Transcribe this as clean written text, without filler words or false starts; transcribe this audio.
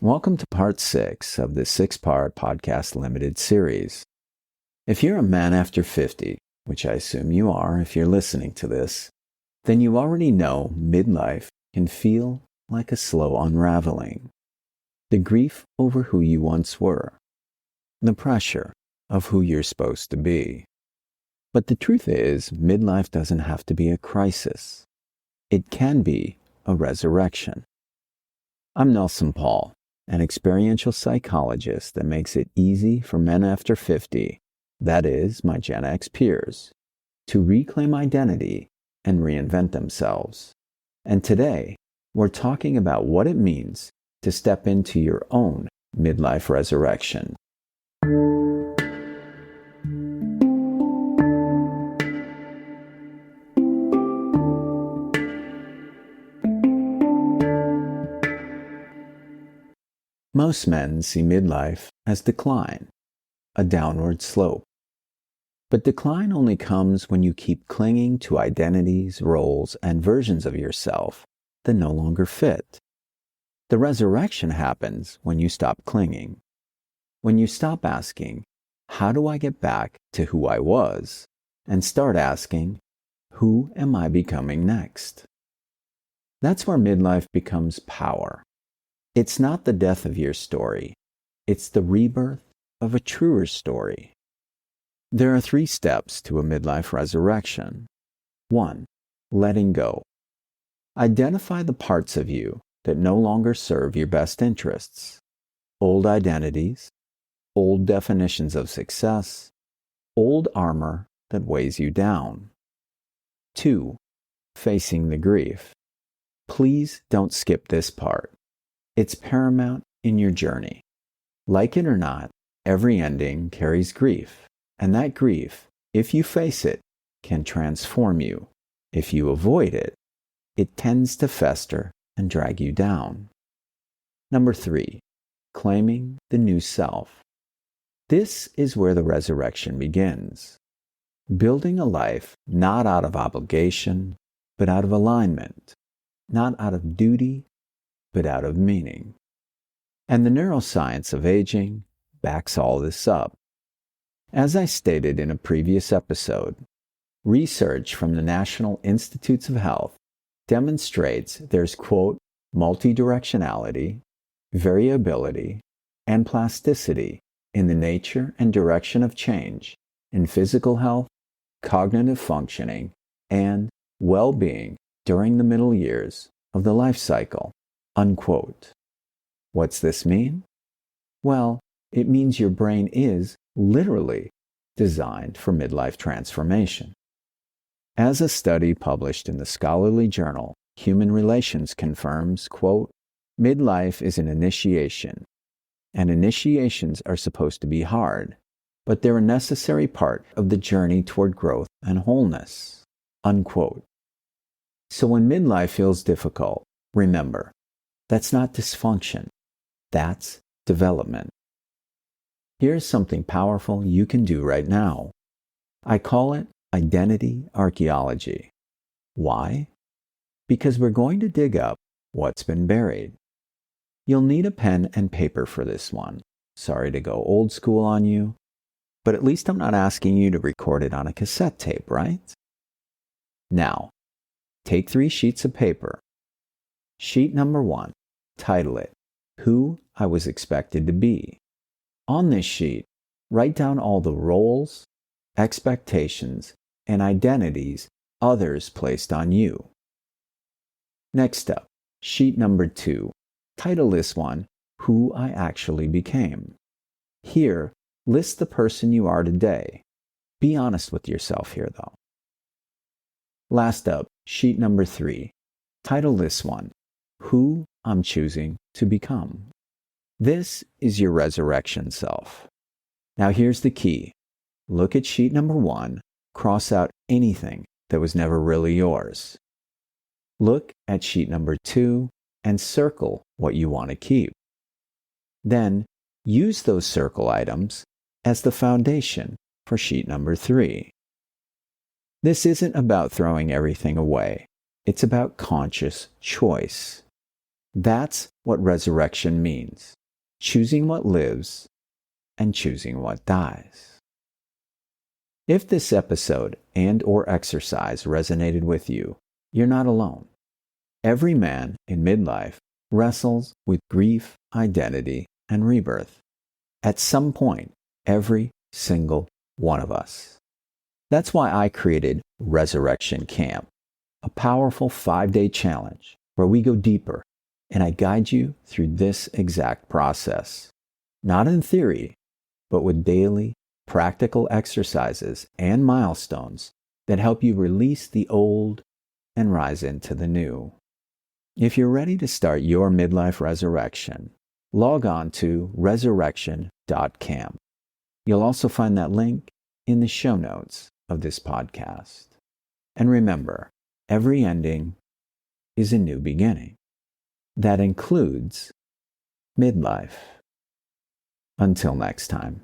Welcome to part 6 of the 6-part podcast limited series. If you're a man after 50, which I assume you are if you're listening to this, then you already know midlife can feel like a slow unraveling. The grief over who you once were. The pressure of who you're supposed to be. But the truth is, midlife doesn't have to be a crisis. It can be a resurrection. I'm Nelson Pahl, an experiential psychologist that makes it easy for men after 50, that is, my Gen X peers, to reclaim identity and reinvent themselves. And today, we're talking about what it means to step into your own midlife resurrection. Most men see midlife as decline, a downward slope. But decline only comes when you keep clinging to identities, roles, and versions of yourself that no longer fit. The resurrection happens when you stop clinging. When you stop asking, how do I get back to who I was? And start asking, who am I becoming next? That's where midlife becomes power. It's not the death of your story. It's the rebirth of a truer story. There are 3 steps to a midlife resurrection. 1. Letting go. Identify the parts of you that no longer serve your best interests. Old identities, old definitions of success, old armor that weighs you down. 2. Facing the grief. Please don't skip this part. It's paramount in your journey. Like it or not, every ending carries grief, and that grief, if you face it, can transform you. If you avoid it, it tends to fester and drag you down. Number 3, claiming the new self. This is where the resurrection begins. Building a life not out of obligation, but out of alignment, not out of duty, but out of meaning. And the neuroscience of aging backs all this up. As I stated in a previous episode, research from the National Institutes of Health demonstrates there's, quote, multidirectionality, variability, and plasticity in the nature and direction of change in physical health, cognitive functioning, and well-being during the middle years of the life cycle. Unquote. What's this mean? Well, it means your brain is literally designed for midlife transformation. As a study published in the scholarly journal Human Relations confirms, quote, midlife is an initiation, and initiations are supposed to be hard, but they're a necessary part of the journey toward growth and wholeness. Unquote. So when midlife feels difficult, remember, that's not dysfunction. That's development. Here's something powerful you can do right now. I call it Identity Archaeology. Why? Because we're going to dig up what's been buried. You'll need a pen and paper for this one. Sorry to go old school on you, but at least I'm not asking you to record it on a cassette tape, right? Now, take 3 sheets of paper. Sheet number 1, title it, Who I Was Expected to Be. On this sheet, write down all the roles, expectations, and identities others placed on you. Next up, sheet number 2, title this one, Who I Actually Became. Here, list the person you are today. Be honest with yourself here, though. Last up, sheet number 3, title this one, Who I'm Choosing to Become. This is your resurrection self. Now here's the key. Look at sheet number 1, cross out anything that was never really yours. Look at sheet number 2 and circle what you want to keep. Then use those circle items as the foundation for sheet number 3. This isn't about throwing everything away. It's about conscious choice. That's what resurrection means: choosing what lives and choosing what dies. If this episode and/or exercise resonated with you, you're not alone. Every man in midlife wrestles with grief, identity, and rebirth. At some point, every single one of us. That's why I created Resurrection Camp, a powerful 5-day challenge where we go deeper and I guide you through this exact process. Not in theory, but with daily, practical exercises and milestones that help you release the old and rise into the new. If you're ready to start your midlife resurrection, log on to resurrection.camp. You'll also find that link in the show notes of this podcast. And remember, every ending is a new beginning. That includes midlife. Until next time.